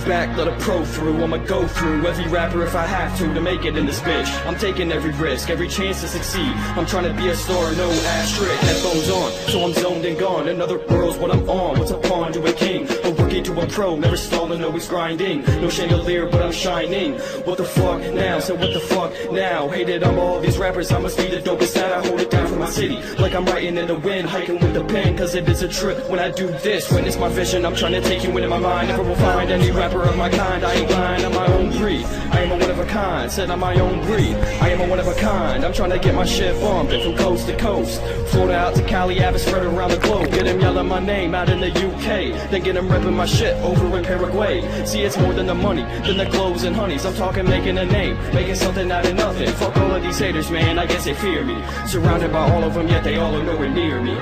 back, let a pro through. I'ma go through every rapper if I have to make it in this bitch. I'm taking every risk, every chance to succeed. I'm trying to be a star, no asterisk. Headphones on, so I'm zoned and gone. In other worlds, what I'm on, what's a pawn to a king? A rookie to a pro, never stalling, always grinding. No chandelier, but I'm shining. What the fuck now? So what the fuck now? Hated on all these rappers, I must be the dopest that I hold it down for my city. Like I'm writing in the wind, hiking with the pen, cause it is a trip when I do this. Witness my vision, I'm trying to take you into my mind. Never will find any rapper of my kind. I ain't blind, I'm my own breed. I am a one of a kind, said I'm my own breed. I am a one of a kind, I'm trying to get my shit bumping from coast to coast. Florida out to Cali, Ave spread around the globe. Get him yelling my name out in the UK, then get him repping my shit over in Paraguay. See, it's more than the money, than the clothes and honeys. I'm talking making a name, making something out of nothing. Fuck all of these haters, man, I guess they fear me. Surrounded by all of them, yet they all are nowhere near me.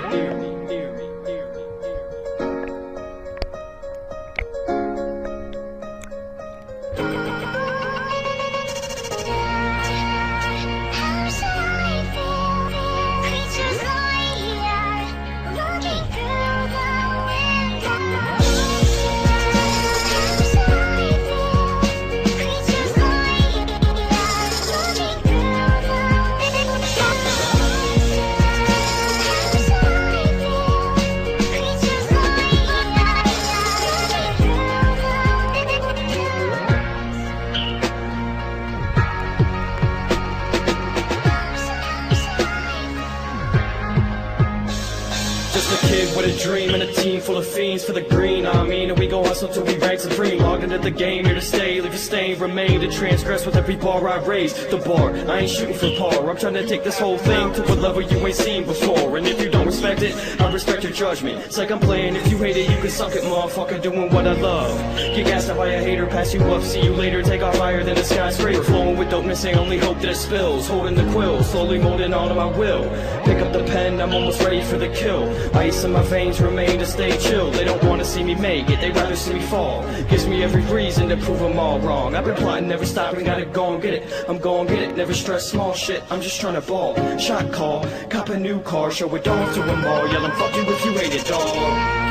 With a dream and a team full of fiends for the green, I mean, and we go hustle till we rank supreme. Logged into the game, here to stay, leave a stain, remain to transgress with every bar I raise. The bar, I ain't shooting for par, I'm trying to take this whole thing to a level you ain't seen before. And if you don't respect it, I respect your judgment. It's like I'm playing, if you hate it, you can suck it, motherfucker, doing what I love. Get gassed up by a hater, pass you up, see you later, take off higher than a skyscraper. Flowing with dopeness, ain't only hope that it spills. Holding the quill, slowly molding all of my will. Pick up the pen, I'm almost ready for the kill. Ice in my veins remain to stay chill. They don't wanna see me make it, they rather see me fall. Gives me every reason to prove them all wrong. I've been plotting, never stopping, gotta go and get it. I'm gon' get it, never stress small shit, I'm just trying to ball. Shot call, cop a new car, show it off to them all. Yell 'em fuck you if you hate it, dawg.